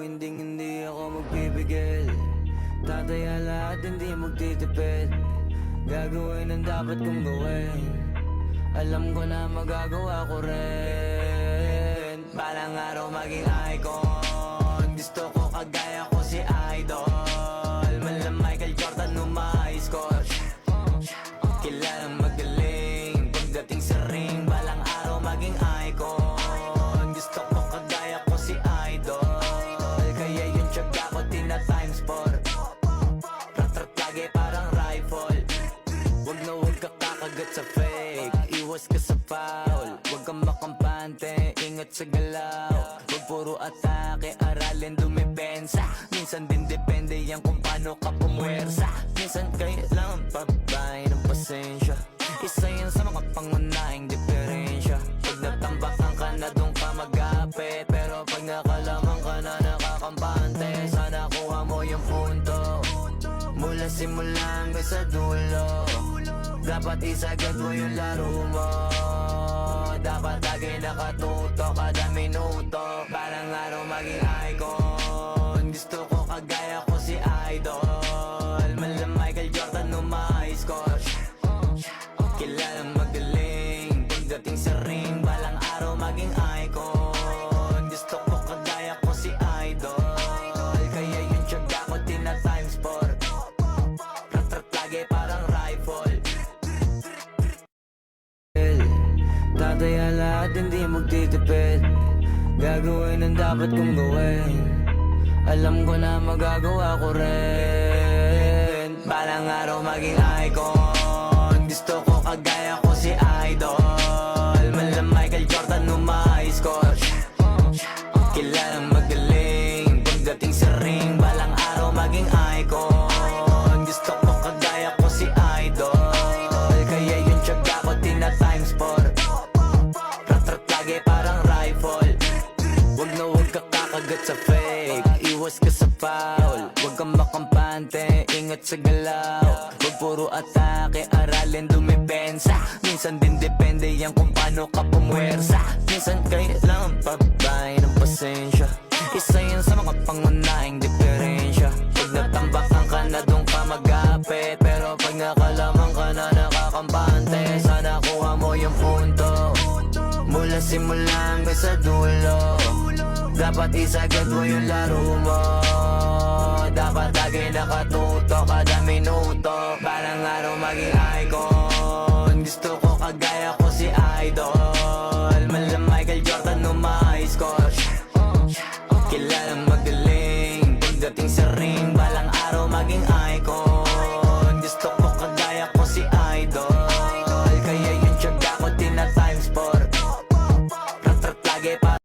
hindi ako magpipigil. Tataya lahat, hindi magtitipid. Gagawin ang dapat kong gawin. Alam ko na magagawa ko rin. Balang araw maging icon. Gusto ko kagaya ko si Idol. Mala Michael Jordan uma-score. Kilalang magaling pagdating sa ring. Balang araw maging icon. Gusto ko kagaya ko si Idol. Kaya yung tiyaga ko tina-times 4. Rat-rat lagi parang rifle. Wag na wag ka kakagat sa fake. Iwas ka sa foul. Wag kang makampante, ingat sa galaw. Wag puro atake, aralin dumipensa. Minsan din depende yan kung paano ka pumwersa. Minsan kailangan pabay ng pasensya. Isa yan sa mga pangunahing diferensya. Pag natambakan ka na doon ka mag-apit. Pero pag nakalaman ka na nakakampante, sana kuha mo yung punto. Mula simula hanggang sa dulo, dapat isagad mo yung laro mo. Dapat lagi nakatuto kada minuto. Parang araw maging icon. Gusto ko kagaya ko si Idol. Mala Michael Jordan uma-score. Kilalang magaling pagdating sa ring. Balang araw maging icon. Gusto ko kagaya ko si Idol. Kaya yung tiyaga ko tina-times 4. Rat-rat lagi parang rifle. Tataya lahat, hindi magtitipid. Gagawin ang dapat kong gawin. Alam ko na magagawa ko rin. Balang araw maging icon. Gusto ko kagaya ko si Idol. Mala Michael Jordan uma-score. Kilalang magaling pagdating sa ring. Balang araw maging icon. Gusto ko kagaya ko si Idol. Kaya yung tiyaga ko tina-times 4. Rat-rat lagi parang rifle. Wag na wag ka kakagat sa fake. Iwas ka sa foul. Wag kang makampante, ingat sa galaw. Wag puro atake, aralin dumipensa. Minsan din depende yan kung paano ka pumwersa. Minsan kailangan pabay ng pasensya. Isa yan sa mga pangunahing diferensya. Pag natambakan ka na doon ka mag-apit. Pero pag nakalaman ka na nakakampante, sana kuha mo yung punto. Mula simula hanggang sa dulo, dapat isagad mo yung laro mo. Dapat lagi nakatuto kada minuto. Parang araw maging icon. Gusto ko kagaya ko si Idol. Mala Michael Jordan uma-score. Kilalang magaling pagdating sa ring. Balang araw maging icon.